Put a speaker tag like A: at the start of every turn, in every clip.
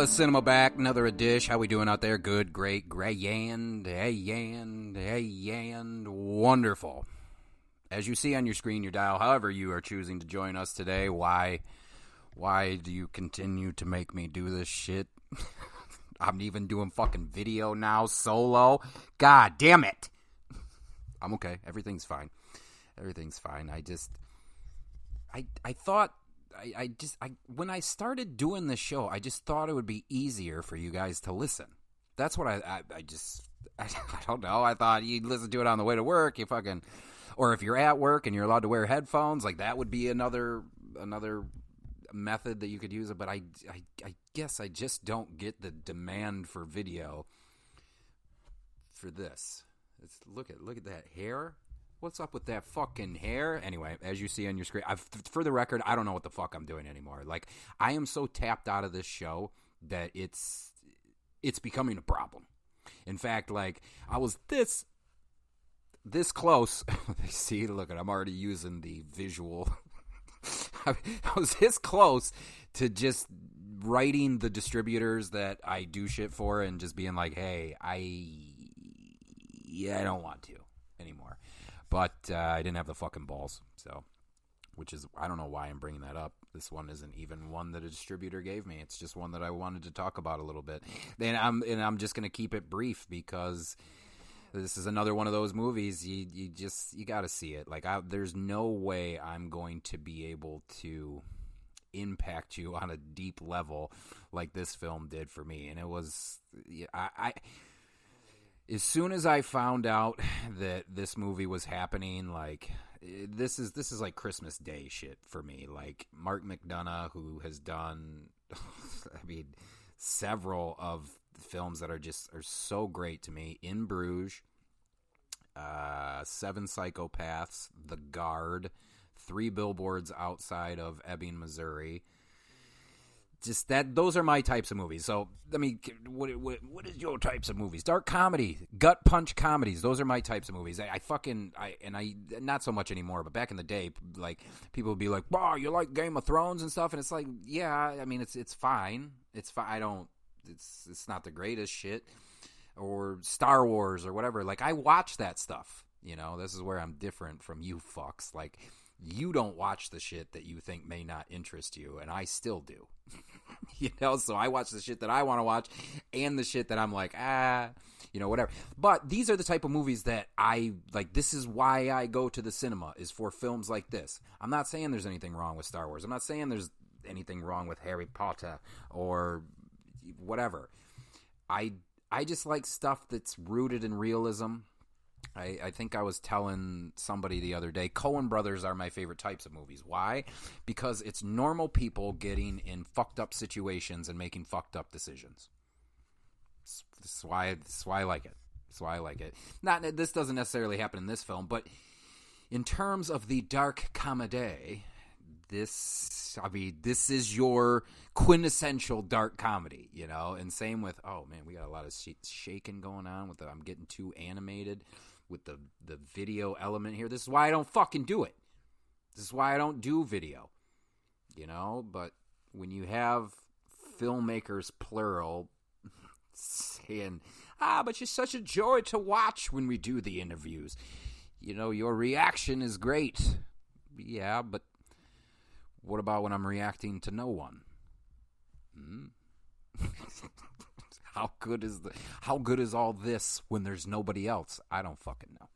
A: Cinema back, another dish. How we doing out there? Good, great, grand, wonderful. As you see on your screen, your dial, however you are choosing to join us today, why do you continue to make me do this shit? I'm even doing fucking video now, solo. God damn it. I'm okay. Everything's fine. Everything's fine. I thought... when I started doing this show, I just thought it would be easier for you guys to listen. That's what I don't know. I thought you'd listen to it on the way to work. Or if you're at work and you're allowed to wear headphones, like that would be another method that you could use it. But I guess I just don't get the demand for video for this. Look at that hair. What's up with that fucking hair? Anyway, as you see on your screen, for the record, I don't know what the fuck I'm doing anymore. Like, I am so tapped out of this show that it's becoming a problem. In fact, like, I was this close. See, look, I'm already using the visual. I was this close to just writing the distributors that I do shit for and just being like, hey, I don't want to anymore. But I didn't have the fucking balls, so, which is, I don't know why I'm bringing that up. This one isn't even one that a distributor gave me. It's just one that I wanted to talk about a little bit. And I'm just going to keep it brief because this is another one of those movies you got to see it. Like, there's no way I'm going to be able to impact you on a deep level like this film did for me. And it was, as soon as I found out that this movie was happening, like, this is like Christmas Day shit for me. Like, Mark McDonagh, who has done, several of the films that are so great to me. In Bruges, Seven Psychopaths, The Guard, 3 Billboards Outside of Ebbing, Missouri. Just that, those are my types of movies. So, I mean, what is your types of movies? Dark comedy, gut punch comedies. Those are my types of movies. I not so much anymore, but back in the day, like, people would be like, "Wow, you like Game of Thrones and stuff?" And it's like, yeah, I mean, it's fine. It's fine. It's not the greatest shit, or Star Wars or whatever. Like, I watch that stuff. You know, this is where I'm different from you fucks. Like, you don't watch the shit that you think may not interest you, and I still do. You know, so I watch the shit that I want to watch and the shit that I'm like, whatever. But these are the type of movies that I like. This is why I go to the cinema, is for films like this. I'm not saying there's anything wrong with Star Wars. I'm not saying there's anything wrong with Harry Potter or whatever. I just like stuff that's rooted in realism. I think I was telling somebody the other day, Coen brothers are my favorite types of movies. Why? Because it's normal people getting in fucked up situations and making fucked up decisions. This is why I like it. That's why I like it. This doesn't necessarily happen in this film, but in terms of the dark comedy, this is your quintessential dark comedy, you know? And same with, oh man, we got a lot of shaking going on with I'm getting too animated with the video element here. This is why I don't fucking do it. This is why I don't do video, you know? But when you have filmmakers, plural, saying, but you're such a joy to watch when we do the interviews. You know, your reaction is great. Yeah, but what about when I'm reacting to no one? How good is all this when there's nobody else? I don't fucking know.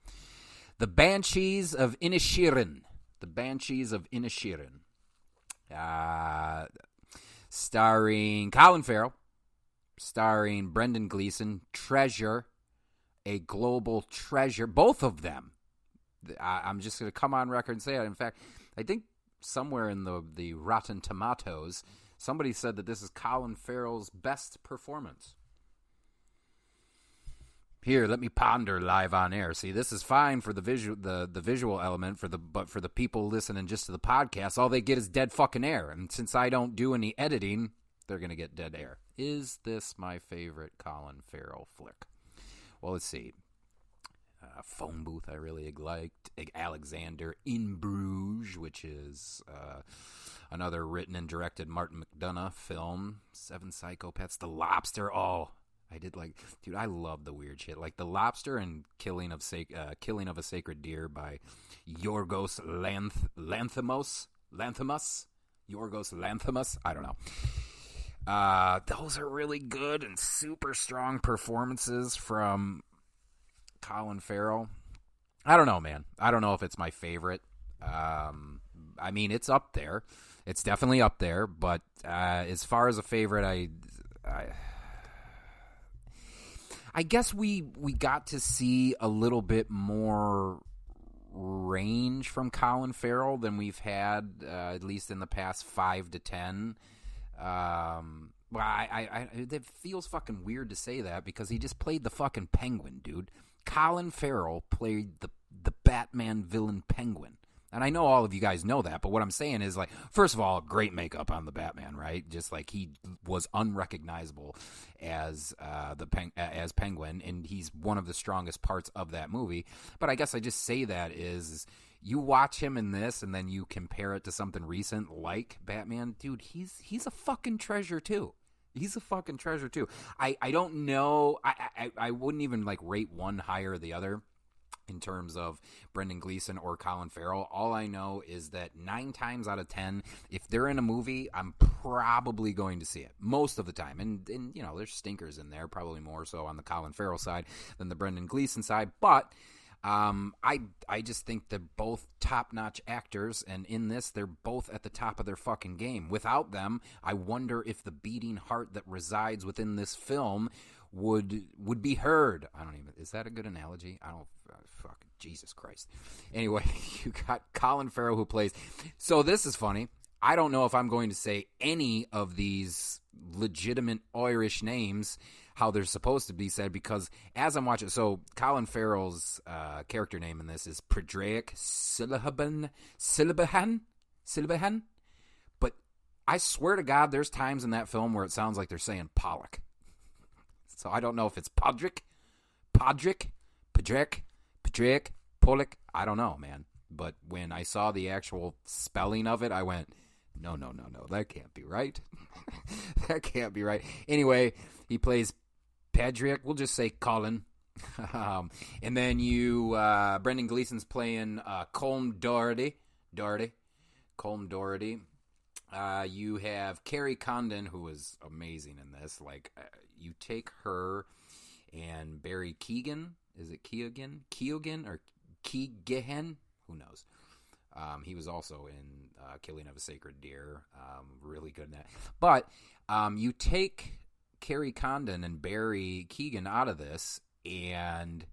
A: The Banshees of Inisherin. The Banshees of Inisherin. Starring Colin Farrell. Starring Brendan Gleeson. Treasure. A global treasure. Both of them. I'm just going to come on record and say it. In fact, I think somewhere in the Rotten Tomatoes, somebody said that this is Colin Farrell's best performance. Here, let me ponder live on air. See, this is fine for the visual element, but for the people listening just to the podcast, all they get is dead fucking air. And since I don't do any editing, they're going to get dead air. Is this my favorite Colin Farrell flick? Well, let's see. Phone Booth I really liked. Alexander in Bruges, which is another written and directed Martin McDonagh film. Seven Psychopaths. The Lobster. Oh, I did like... Dude, I love the weird shit. Like The Lobster and Killing of a Sacred Deer by Yorgos Lanthimos. Yorgos Lanthimos? I don't know. Those are really good and super strong performances from Colin Farrell. I don't know, man. I don't know if it's my favorite. I mean, it's up there. It's definitely up there. But as far as a favorite, I guess we got to see a little bit more range from Colin Farrell than we've had, at least in the past 5 to 10. Well, it feels fucking weird to say that because he just played the fucking Penguin, dude. Colin Farrell played the Batman villain Penguin. And I know all of you guys know that, but what I'm saying is, like, first of all, great makeup on the Batman, right? Just like he was unrecognizable as as Penguin, and he's one of the strongest parts of that movie. But I guess I just say that is you watch him in this, and then you compare it to something recent like Batman, dude. He's a fucking treasure too. He's a fucking treasure too. I don't know. I wouldn't even like rate one higher or the other in terms of Brendan Gleeson or Colin Farrell. All I know is that 9 times out of 10, if they're in a movie, I'm probably going to see it most of the time. And you know, there's stinkers in there, probably more so on the Colin Farrell side than the Brendan Gleeson side. But I just think they're both top-notch actors, and in this, they're both at the top of their fucking game. Without them, I wonder if the beating heart that resides within this film would be heard. I don't even... Is that a good analogy? I don't... Fuck, Jesus Christ. Anyway, you got Colin Farrell who plays... So this is funny. I don't know if I'm going to say any of these legitimate Irish names how they're supposed to be said, because as I'm watching... So Colin Farrell's character name in this is Predraic Syllabahan. But I swear to God, there's times in that film where it sounds like they're saying Pollock. So I don't know if it's Podrick, Pollock. I don't know, man. But when I saw the actual spelling of it, I went, no, that can't be right. That can't be right. Anyway, he plays Patrick. We'll just say Colin. And then Brendan Gleeson's playing Colm Doherty. Colm Doherty. You have Kerry Condon, who is amazing in this. Like, you take her and Barry Keoghan. Is it Keoghan? Keoghan or Keoghan? Who knows? He was also in Killing of a Sacred Deer. Really good in that. But you take Kerry Condon and Barry Keoghan out of this, and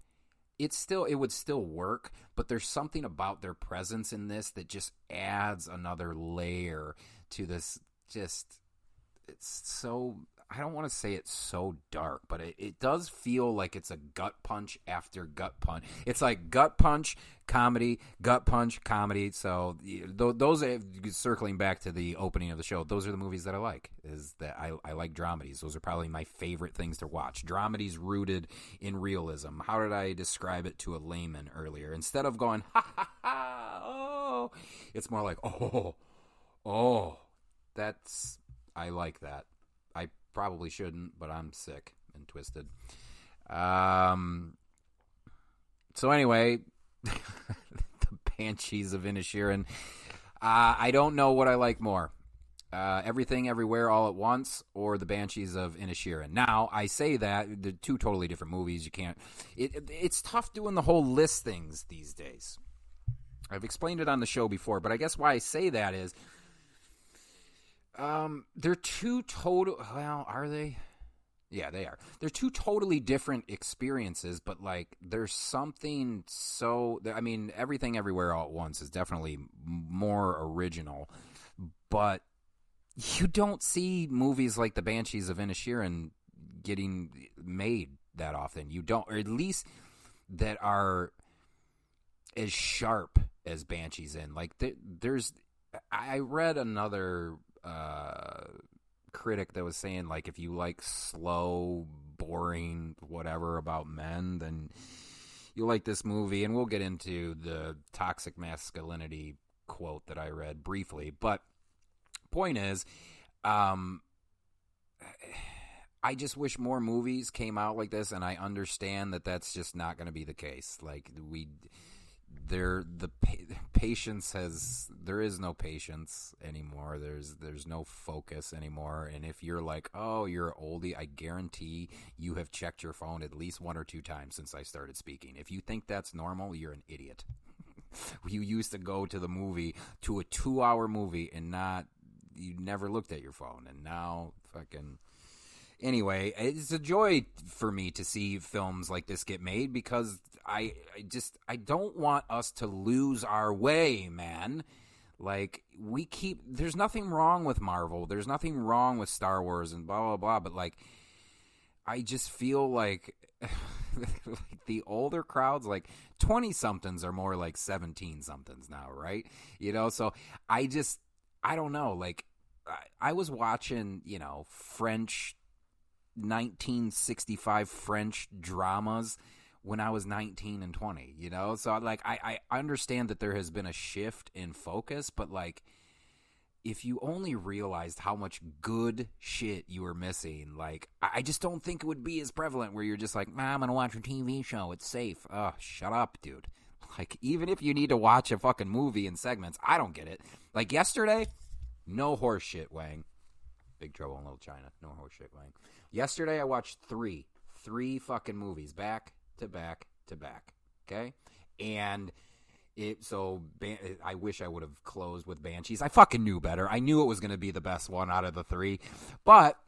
A: it would still work, but there's something about their presence in this that just adds another layer to this. It's so... I don't want to say it's so dark, but it does feel like it's a gut punch after gut punch. It's like gut punch, comedy, gut punch, comedy. So those are, circling back to the opening of the show, those are the movies that I like. Is that I like dramedies. Those are probably my favorite things to watch. Dramedies rooted in realism. How did I describe it to a layman earlier? Instead of going, ha, ha, ha, oh, it's more like, oh, I like that. I probably shouldn't, but I'm sick and twisted. So anyway, the Banshees of Inisherin. I don't know what I like more. Everything Everywhere All at Once or the Banshees of Inisherin. Now, I say that they're two totally different movies. You can't... It's tough doing the whole list things these days. I've explained it on the show before, but I guess why I say that is... they're two total... Well, are they? Yeah, they are. They're two totally different experiences, but, like, there's something so... I mean, Everything Everywhere All at Once is definitely more original, but you don't see movies like The Banshees of Inisherin getting made that often. You don't, or at least that are as sharp as Banshees in. Like, there's... I read another... critic that was saying, like, if you like slow, boring, whatever about men, then you'll like this movie, and we'll get into the toxic masculinity quote that I read briefly. But point is, I just wish more movies came out like this, and I understand that that's just not going to be the case. Like patience there is no patience anymore. There's no focus anymore. And if you're like, oh, you're an oldie, I guarantee you have checked your phone at least 1 or 2 times since I started speaking. If you think that's normal, you're an idiot. You used to go to the movie, to a 2-hour movie, and you never looked at your phone, and now fucking. Anyway, it's a joy for me to see films like this get made, because I don't want us to lose our way, man. Like, there's nothing wrong with Marvel. There's nothing wrong with Star Wars and blah, blah, blah. But, like, I just feel like, like the older crowds, like 20-somethings are more like 17-somethings now, right? You know, so I don't know. Like, I was watching, French 1965 French dramas when I was 19 and 20, so like I understand that there has been a shift in focus, but like if you only realized how much good shit you were missing, like I just don't think it would be as prevalent where you're just like, I'm gonna watch a TV show, it's safe. Oh, shut up, dude. Like, even if you need to watch a fucking movie in segments, I don't get it. Like yesterday, no horse shit, Wang. Big Trouble in Little China. No horse shit, Wang. Yesterday I watched three fucking movies back to back to back. Okay? And I wish I would have closed with Banshees. I fucking knew better. I knew it was going to be the best one out of the 3. But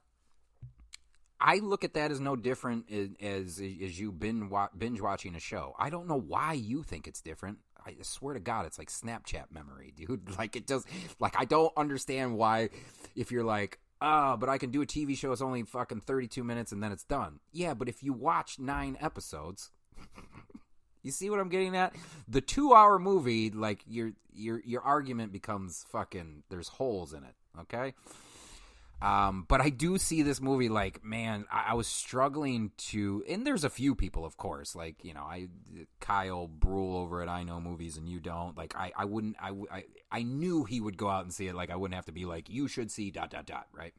A: I look at that as no different as you binge watching a show. I don't know why you think it's different. I swear to God, it's like Snapchat memory, dude. Like, it does. Like, I don't understand why, if you're like, but I can do a TV show, it's only fucking 32 minutes and then it's done. Yeah, but if you watch 9 episodes, you see what I'm getting at? The 2-hour movie, like, your argument becomes fucking, there's holes in it, okay? But I do see this movie like, man, I was struggling to, and there's a few people, of course, like, Kyle Brule over at I Know Movies and you don't, like, I knew he would go out and see it, like, I wouldn't have to be like, you should see ... right?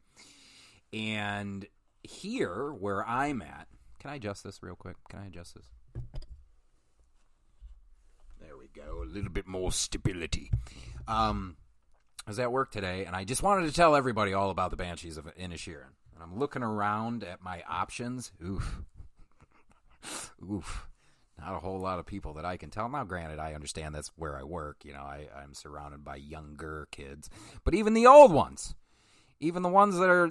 A: And here, where I'm at, can I adjust this real quick? There we go, a little bit more stability. I was at work today, and I just wanted to tell everybody all about the Banshees of Inisherin. And I'm looking around at my options. Oof. Not a whole lot of people that I can tell. Now, granted, I understand that's where I work. I'm surrounded by younger kids. But even the old ones, even the ones that are,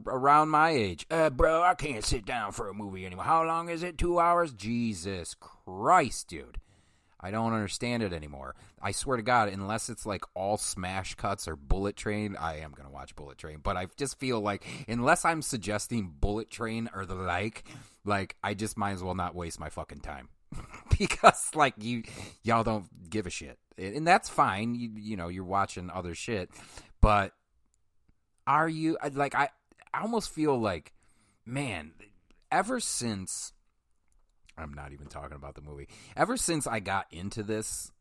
A: around my age. Bro, I can't sit down for a movie anymore. How long is it? 2 hours? Jesus Christ, dude. I don't understand it anymore. I swear to God, unless it's like all smash cuts or Bullet Train, I am going to watch Bullet Train. But I just feel like unless I'm suggesting Bullet Train or the like I just might as well not waste my fucking time. Because like y'all don't give a shit. And that's fine. You're watching other shit. But are you like I almost feel like, man, ever since, I'm not even talking about the movie. Ever since I got into this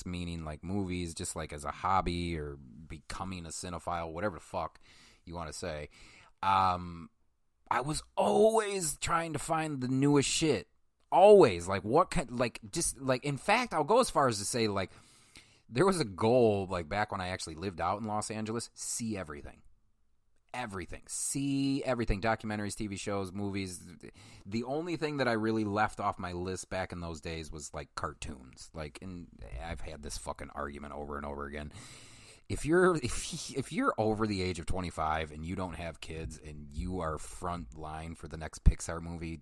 A: meaning like movies, just like as a hobby or becoming a cinephile, whatever the fuck you want to say, I was always trying to find the newest shit. Always. Like, what kind, like, just, like, in fact, I'll go as far as to say, like, there was a goal, like, back when I actually lived out in Los Angeles, see everything. See everything. Documentaries, TV shows, movies. The only thing that I really left off my list back in those days was like cartoons. Like, and I've had this fucking argument over and over again. If you're over the age of 25 and you don't have kids and you are front line for the next Pixar movie,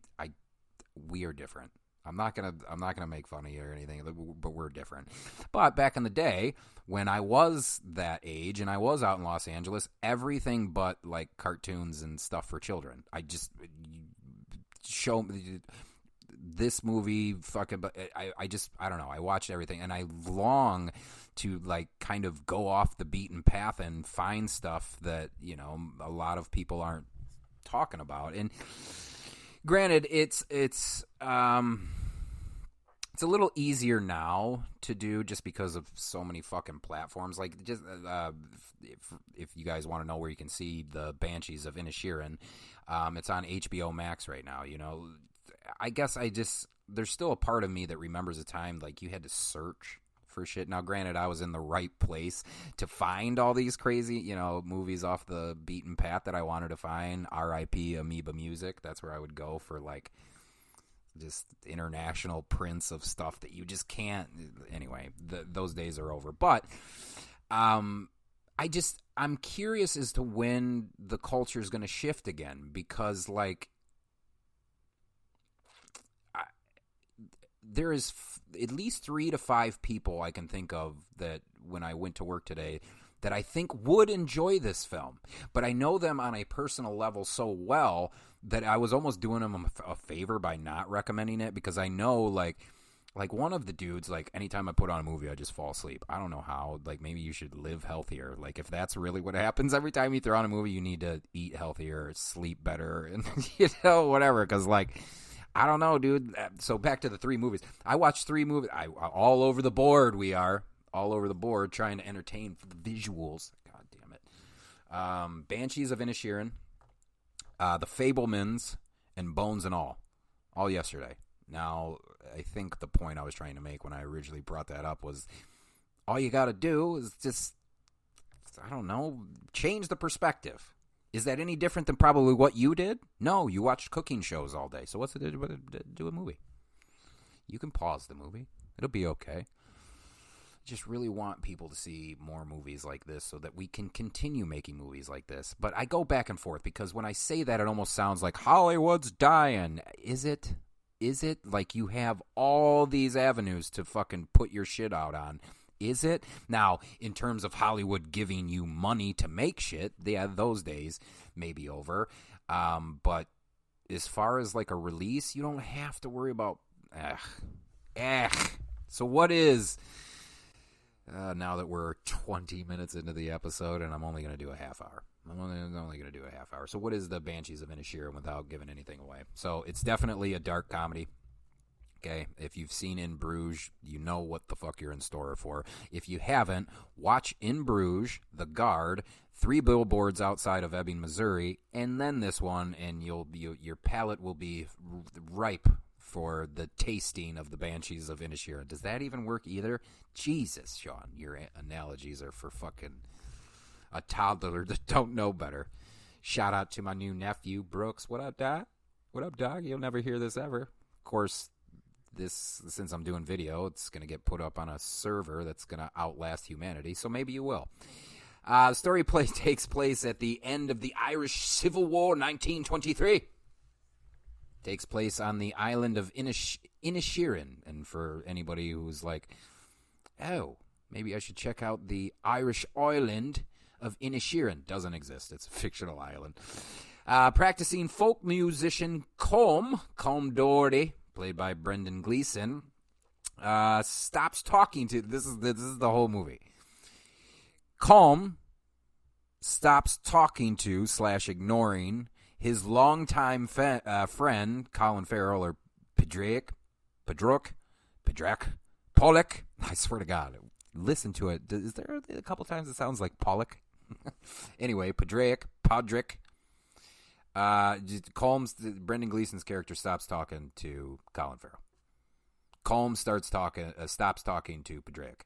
A: we are different. I'm not gonna make fun of you or anything, but we're different. But back in the day, when I was that age and I was out in Los Angeles, everything but like cartoons and stuff for children. I just show this movie, fucking. But I don't know. I watched everything, and I long to like kind of go off the beaten path and find stuff that a lot of people aren't talking about. And granted, it's It's a little easier now to do just because of so many fucking platforms. Like, just if you guys want to know where you can see the Banshees of Inisherin, it's on HBO Max right now. You know, I guess there's still a part of me that remembers a time like you had to search for shit. Now, granted, I was in the right place to find all these crazy, you know, movies off the beaten path that I wanted to find. R.I.P. Amoeba Music. That's where I would go for like just international prints of stuff that you just can't. Anyway, those days are over. But I'm curious as to when the culture is going to shift again, because like there is at least 3 to 5 people I can think of that when I went to work today that I think would enjoy this film. But I know them on a personal level so well that I was almost doing them a favor by not recommending it, because I know like one of the dudes, like anytime I put on a movie, I just fall asleep. I don't know how. Like, maybe you should live healthier. Like, if that's really what happens every time you throw on a movie, you need to eat healthier, sleep better, and you know, whatever. Because like, I don't know, dude. So back to the 3 movies. I watched 3 movies. All over the board. We are all over the board trying to entertain for the visuals. God damn it. Banshees of Inisherin, The Fabelmans, and Bones and all yesterday. Now, I think the point I was trying to make when I originally brought that up was all you got to do is just, I don't know, change the perspective. Is that any different than probably what you did? No, you watched cooking shows all day. So what's it to do a movie? You can pause the movie. It'll be okay. Just really want people to see more movies like this so that we can continue making movies like this. But I go back and forth, because when I say that, it almost sounds like Hollywood's dying. Is it? Is it? Like, you have all these avenues to fucking put your shit out on. Is it? Now, in terms of Hollywood giving you money to make shit, yeah, those days may be over. But as far as like a release, you don't have to worry about. So what is? Now that we're 20 minutes into the episode, and I'm only going to do a half hour. I'm only going to do a half hour. So what is the Banshees of Inisherin without giving anything away? So it's definitely a dark comedy. Okay, if you've seen In Bruges, you know what the fuck you're in store for. If you haven't, watch In Bruges, The Guard, 3 Billboards Outside of Ebbing, Missouri, and then this one, and your palate will be ripe for the tasting of the Banshees of Inisherin. Does that even work either? Jesus, Sean, your analogies are for fucking a toddler that don't know better. Shout out to my new nephew, Brooks. What up, Dad? What up, dog? You'll never hear this ever. Of course, since I'm doing video, it's going to get put up on a server that's going to outlast humanity, so maybe you will. The story takes place at the end of the Irish Civil War, 1923. Takes place on the island of Inisherin. And for anybody who's like, oh, maybe I should check out the Irish island of Inisherin. Doesn't exist. It's a fictional island. Practicing folk musician Colm Doherty, played by Brendan Gleeson, stops talking to. This is the whole movie. Colm stops talking to / ignoring his longtime friend Colin Farrell, or Pedrock, Pollock. I swear to God, listen to it. Is there a couple times it sounds like Pollock? Anyway, Podrick. Brendan Gleeson's character stops talking to Colin Farrell. Colm stops talking to Podrick.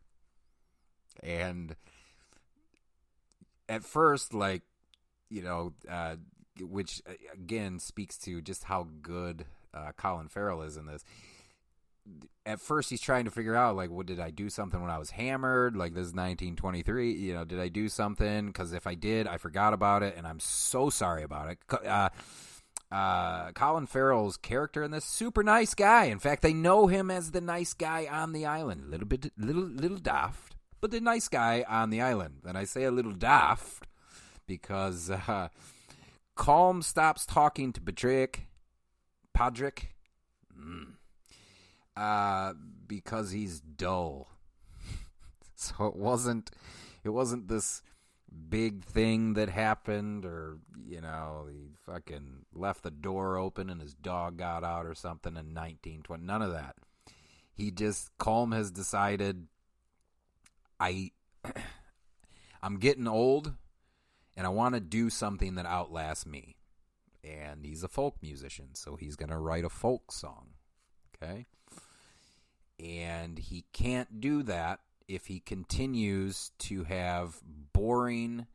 A: And at first, like, you know, which again speaks to just how good Colin Farrell is in this. At first, he's trying to figure out, like, what did I do something when I was hammered? Like, this is 1923. You know, did I do something? Because if I did, I forgot about it, and I'm so sorry about it. Colin Farrell's character in this, super nice guy. In fact, they know him as the nice guy on the island. Little daft, but the nice guy on the island. And I say a little daft because Colm stops talking to Podrick. Because he's dull. So it wasn't this big thing that happened, or, you know, he fucking left the door open and his dog got out or something in 1920. None of that. Colm has decided, I'm getting old, and I want to do something that outlasts me. And he's a folk musician, so he's going to write a folk song. Okay? And he can't do that if he continues to have boring,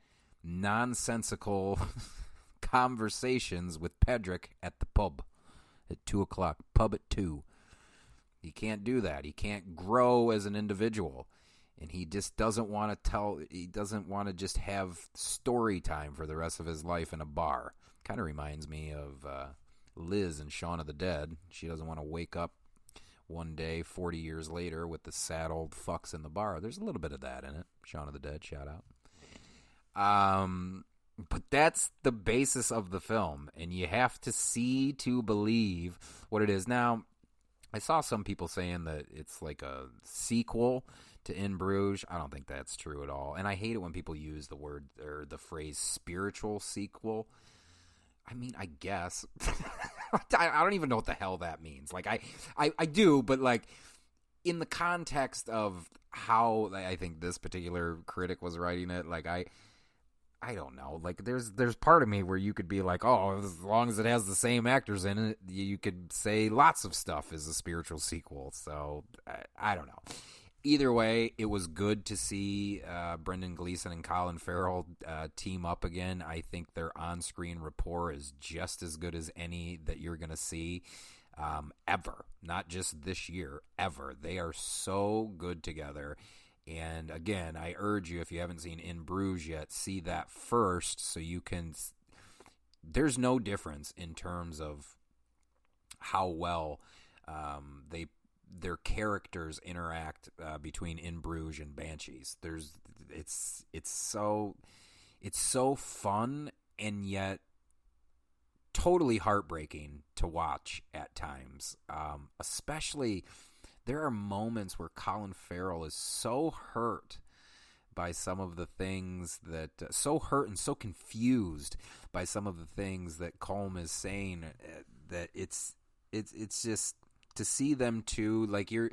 A: nonsensical conversations with Pedrick at the pub at 2 o'clock. Pub at 2. He can't do that. He can't grow as an individual. And he just doesn't want to just have story time for the rest of his life in a bar. Kind of reminds me of Liz in Shaun of the Dead. She doesn't want to wake up one day 40 years later with the sad old fucks in the bar. There's a little bit of that in it. Shaun of the Dead, shout out. But that's the basis of the film, and you have to see to believe what it is. Now, I saw some people saying that it's like a sequel to In Bruges. I don't think that's true at all, and I hate it when people use the word or the phrase spiritual sequel. I mean, I guess. I don't even know what the hell that means. Like, I do, but like in the context of how I think this particular critic was writing it, like I don't know. Like, there's part of me where you could be like, oh, as long as it has the same actors in it, you could say lots of stuff is a spiritual sequel. So I don't know. Either way, it was good to see Brendan Gleeson and Colin Farrell team up again. I think their on-screen rapport is just as good as any that you're going to see ever. Not just this year, ever. They are so good together. And again, I urge you, if you haven't seen In Bruges yet, see that first so you can... There's no difference in terms of how well their characters interact between In Bruges and Banshees. It's so fun and yet totally heartbreaking to watch at times. Especially, there are moments where Colin Farrell is so hurt by some of the things that so hurt and so confused by some of the things that Colm is saying that it's just to see them two, like you're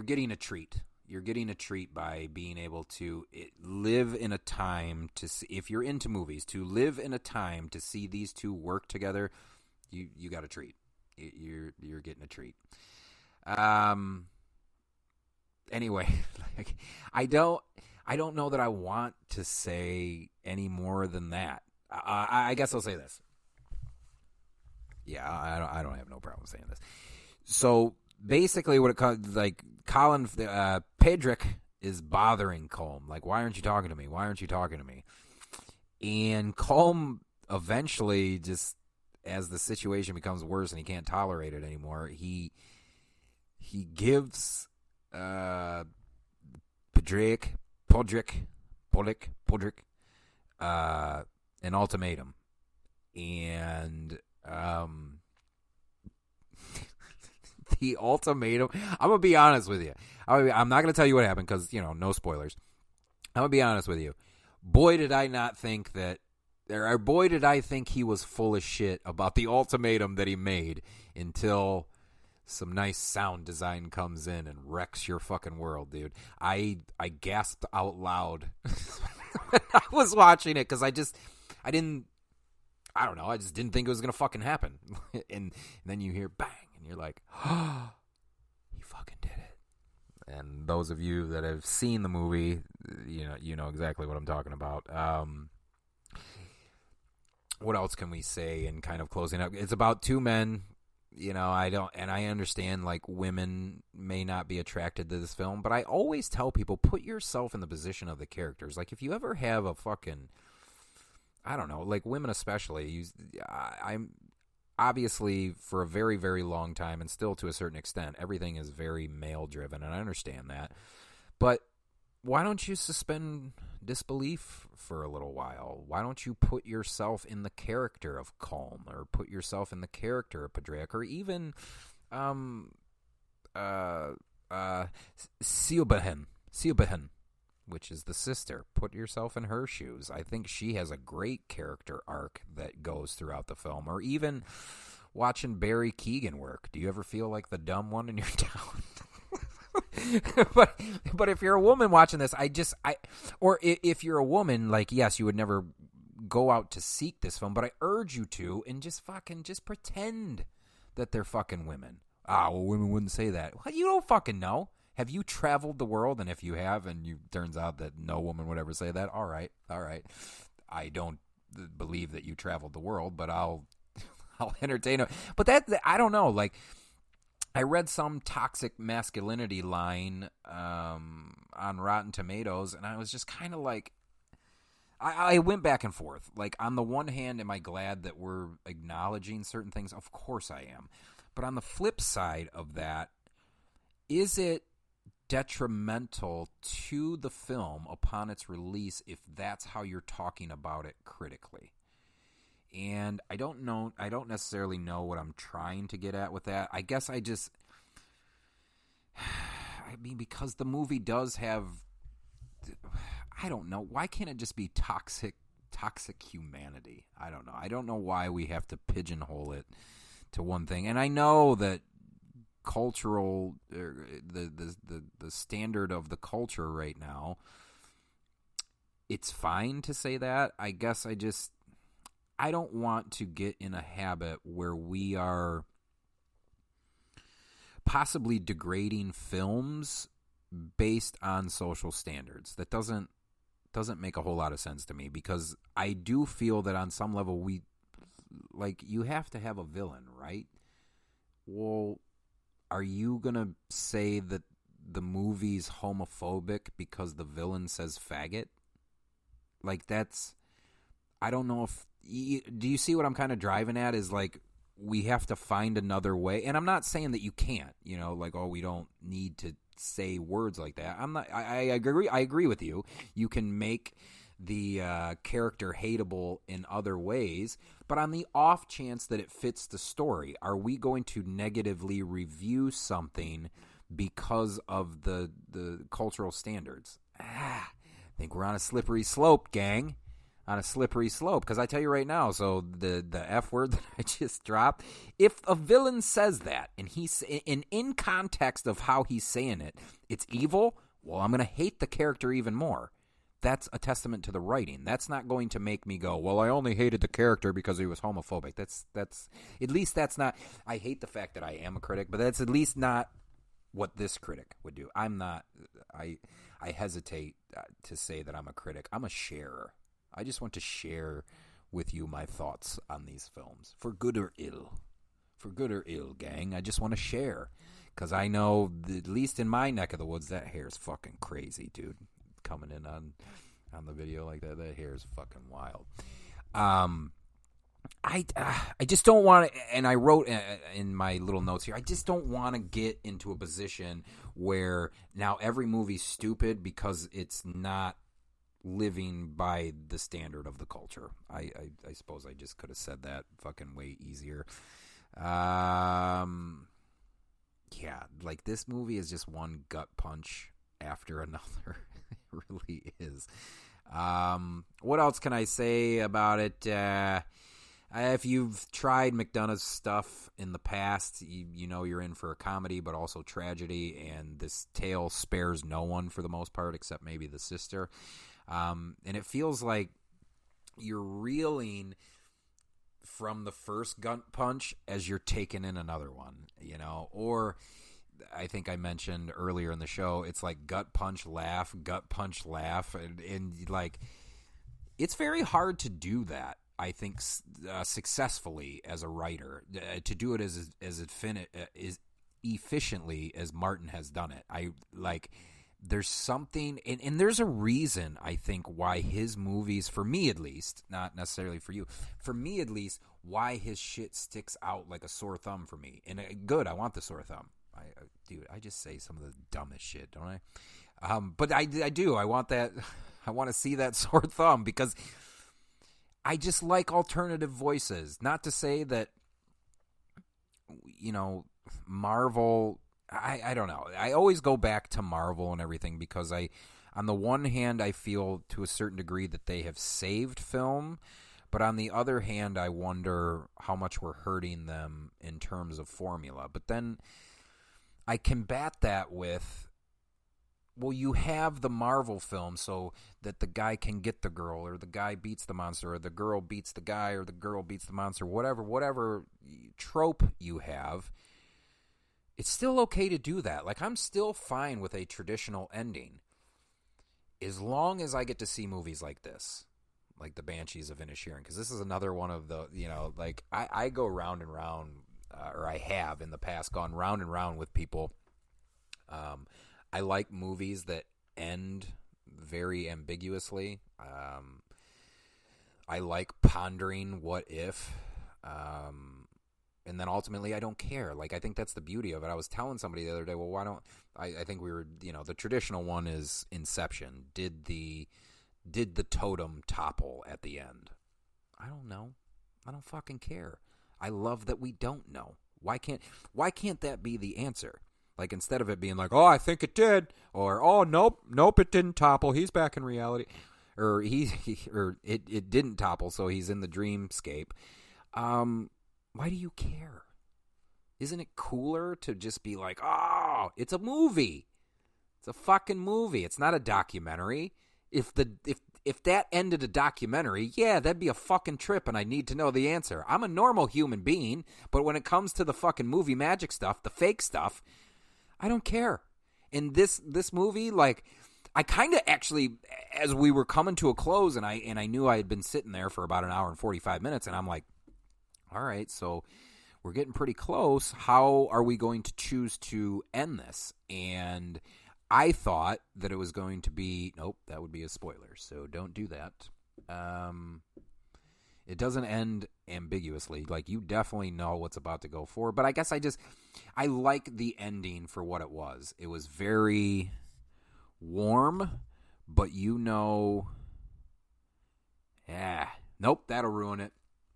A: getting a treat. You're getting a treat by being able to live in a time to see, if you're into movies, to live in a time to see these two work together. You got a treat. You're getting a treat. Anyway, like, I don't know that I want to say any more than that. I guess I'll say this. Yeah, I don't have no problem saying this. So basically, what it comes like, Colin Pedrick is bothering Colm. Like, why aren't you talking to me? Why aren't you talking to me? And Colm eventually, just as the situation becomes worse and he can't tolerate it anymore, he gives Podrick an ultimatum, and the ultimatum, I'm gonna be honest with you. I'm not gonna tell you what happened because, no spoilers. I'm gonna be honest with you. Boy, did I not think that, or boy, did I think he was full of shit about the ultimatum that he made until some nice sound design comes in and wrecks your fucking world, dude. I gasped out loud when I was watching it because I just didn't think it was gonna fucking happen. and then you hear bang, and you're like, oh, he fucking did it. And those of you that have seen the movie, you know exactly what I'm talking about. What else can we say in kind of closing up? It's about two men. I understand, like, women may not be attracted to this film, but I always tell people, put yourself in the position of the characters. Like, if you ever have a fucking, I don't know, like, women especially, I'm obviously, for a very, very long time, and still to a certain extent, everything is very male-driven, and I understand that. But why don't you suspend disbelief for a little while? Why don't you put yourself in the character of Colm, or put yourself in the character of Podrick, or even Siobhan, which is the sister. Put yourself in her shoes. I think she has a great character arc that goes throughout the film. Or even watching Barry Keoghan work? Do you ever feel like the dumb one in your town? but if you're a woman watching this, or if you're a woman, like, yes, you would never go out to seek this film, but I urge you to, and just pretend that they're fucking women. Well, women wouldn't say that. Well, you don't fucking know. Have you traveled the world? And if you have, and you turns out that no woman would ever say that, all right. I don't believe that you traveled the world, but I'll entertain it. But I don't know. Like, I read some toxic masculinity line on Rotten Tomatoes, and I was just kind of like, I went back and forth. Like, on the one hand, am I glad that we're acknowledging certain things? Of course I am. But on the flip side of that, is it detrimental to the film upon its release if that's how you're talking about it critically? And I don't know. I don't necessarily know what I'm trying to get at with that. I guess because the movie does have, I don't know. Why can't it just be toxic humanity? I don't know. I don't know why we have to pigeonhole it to one thing. And I know that cultural, the standard of the culture right now, it's fine to say that. I guess I don't want to get in a habit where we are possibly degrading films based on social standards. That doesn't make a whole lot of sense to me, because I do feel that on some level you have to have a villain, right? Well, are you going to say that the movie's homophobic because the villain says faggot? Like, I don't know if, do you see what I'm kind of driving at? Is like, we have to find another way. And I'm not saying that you can't, like, oh, we don't need to say words like that. I agree with you. You can make the character hateable in other ways, but on the off chance that it fits the story, are we going to negatively review something because of the cultural standards? I think we're on a slippery slope, gang. On a slippery slope, because I tell you right now, so the F word that I just dropped, if a villain says that, and he's in context of how he's saying it, it's evil, well, I'm going to hate the character even more. That's a testament to the writing. That's not going to make me go, well, I only hated the character because he was homophobic. That's at least that's not, I hate the fact that I am a critic, but that's at least not what this critic would do. I'm not, I hesitate to say that I'm a critic. I'm a sharer. I just want to share with you my thoughts on these films, for good or ill. For good or ill, gang. I just want to share, because I know, at least in my neck of the woods, that hair's fucking crazy, dude. Coming in on the video like that hair's fucking wild. I just don't want to, and I wrote in my little notes here, I just don't want to get into a position where now every movie's stupid because it's not living by the standard of the culture. I suppose I just could have said that fucking way easier. Yeah, like, this movie is just one gut punch after another. It really is. What else can I say about it? If you've tried McDonagh's stuff in the past, you know you're in for a comedy, but also tragedy, and this tale spares no one for the most part, except maybe the sister. And it feels like you're reeling from the first gut punch as you're taking in another one, or I think I mentioned earlier in the show, it's like gut punch, laugh, and like, it's very hard to do that, I think, successfully as a writer, to do it as efficiently as Martin has done it. There's something, and there's a reason, I think, why his movies, for me at least, not necessarily for you, for me at least, why his shit sticks out like a sore thumb for me. And good, I want the sore thumb. Dude, I just say some of the dumbest shit, don't I? But I do. I want that. I want to see that sore thumb, because I just like alternative voices. Not to say that, Marvel, I don't know. I always go back to Marvel and everything, because on the one hand, I feel to a certain degree that they have saved film, But on the other hand, I wonder how much we're hurting them in terms of formula. But then I combat that with, well, you have the Marvel film so that the guy can get the girl, or the guy beats the monster, or the girl beats the guy, or the girl beats the monster, whatever trope you have. It's still okay to do that. Like, I'm still fine with a traditional ending as long as I get to see movies like this, like the Banshees of Inisherin, because this is another one of the, like, I go round and round, or I have in the past gone round and round with people. I like movies that end very ambiguously. I like pondering what if. And then ultimately I don't care. Like, I think that's the beauty of it. I was telling somebody the other day, well, why don't I think we were, the traditional one is Inception. Did the totem topple at the end? I don't know. I don't fucking care. I love that we don't know. Why can't that be the answer? Like, instead of it being like, oh, I think it did, or oh, nope, it didn't topple. He's back in reality, or it didn't topple, so he's in the dreamscape. Why do you care? Isn't it cooler to just be like, oh, it's a movie. It's a fucking movie. It's not a documentary. If that ended a documentary, yeah, that'd be a fucking trip, and I need to know the answer. I'm a normal human being, but when it comes to the fucking movie magic stuff, the fake stuff, I don't care. In this movie, like, I kind of actually, as we were coming to a close, and I knew I had been sitting there for about an hour and 45 minutes, and I'm like, all right, so we're getting pretty close. How are we going to choose to end this? And I thought that it was going to be, nope, that would be a spoiler, so don't do that. It doesn't end ambiguously. Like, you definitely know what's about to go forward. But I guess I like the ending for what it was. It was very warm, but nope, that'll ruin it.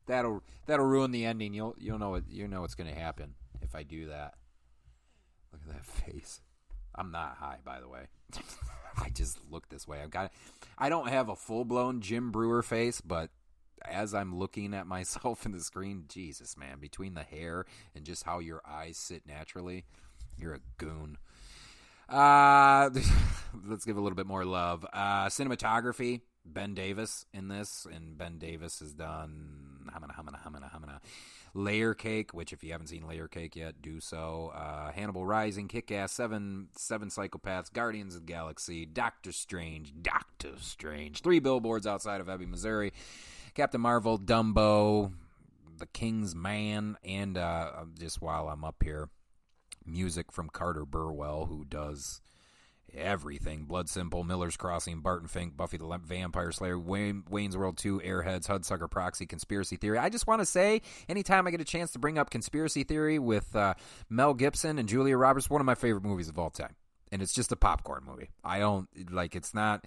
A: That'll ruin the ending. You'll know what's going to happen if I do that. Look at that face. I'm not high, by the way. I just look this way. I don't have a full-blown Jim Brewer face, but as I'm looking at myself in the screen, Jesus, man, between the hair and just how your eyes sit naturally, you're a goon. Let's give a little bit more love. Cinematography, Ben Davis in this, and Ben Davis has done Layer Cake, which if you haven't seen Layer Cake yet, do so. Hannibal Rising, Kick-Ass, Seven Psychopaths, Guardians of the Galaxy, Doctor Strange, 3 Billboards Outside of Ebbing, Missouri, Captain Marvel, Dumbo, The King's Man, and just while I'm up here, music from Carter Burwell, who does everything. Blood Simple, Miller's Crossing, Barton Fink, Buffy the Vampire Slayer, Wayne's World 2, Airheads, Hudsucker Proxy, Conspiracy Theory. I just want to say, anytime I get a chance to bring up Conspiracy Theory with Mel Gibson and Julia Roberts, one of my favorite movies of all time. And it's just a popcorn movie. I don't, like, it's not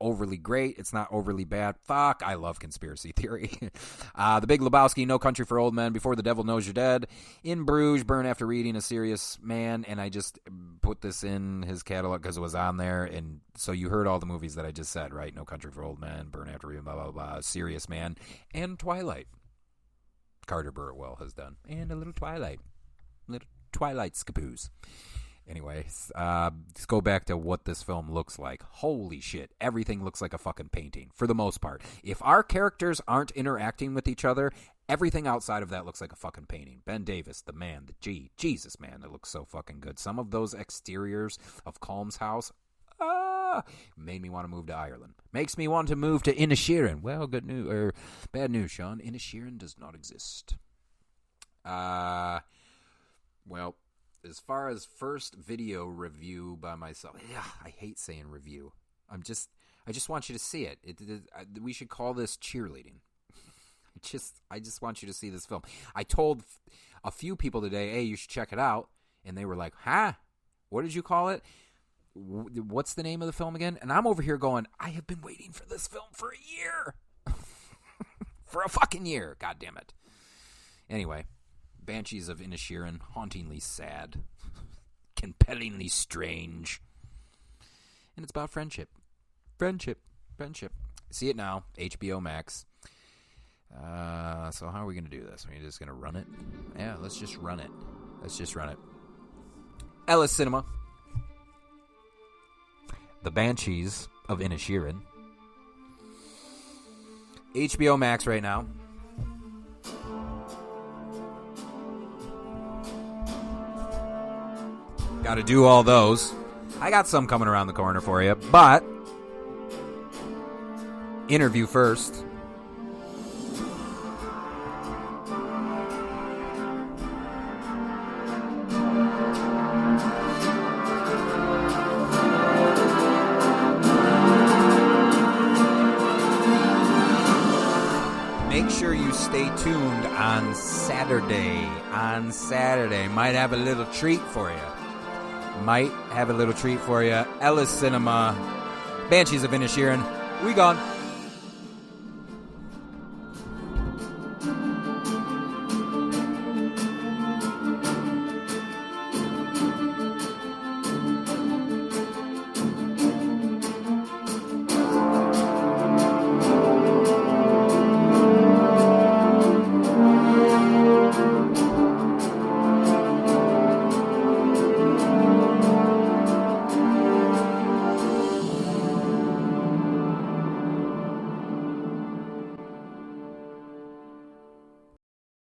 A: overly great. It's not overly bad. Fuck, I love Conspiracy Theory. The Big Lebowski, No Country for Old Men, Before the Devil Knows You're Dead, In Bruges, Burn After Reading, A Serious Man. And I just put this in his catalog because it was on there. And so you heard all the movies that I just said, right? No Country for Old Men, Burn After Reading, blah, blah, blah, Serious Man, and Twilight. Carter Burwell has done. And a little Twilight scaboose. Anyways, let's go back to what this film looks like. Holy shit. Everything looks like a fucking painting, for the most part. If our characters aren't interacting with each other, everything outside of that looks like a fucking painting. Ben Davis, the man, Jesus, man, it looks so fucking good. Some of those exteriors of Colm's house, made me want to move to Ireland. Makes me want to move to Inisherin. Well, good news, or bad news, Sean. Inisherin does not exist. Well, as far as first video review by myself, I hate saying review. I just want you to see it. We should call this cheerleading. I just want you to see this film. I told a few people today, hey, you should check it out. And they were like, huh? What did you call it? What's the name of the film again? And I'm over here going, I have been waiting for this film for a year. For a fucking year. God damn it. Anyway. Banshees of Inisherin, hauntingly sad, compellingly strange. And it's about friendship. See it now, HBO Max. So how are we going to do this? Are we just going to run it? Yeah, let's just run it. Ellis Cinema. The Banshees of Inisherin. HBO Max right now. Got to do all those. I got some coming around the corner for you, but interview first. Make sure you stay tuned on Saturday. Might have a little treat for you. Ellis Cinema, Banshees of Inisherin. We gone.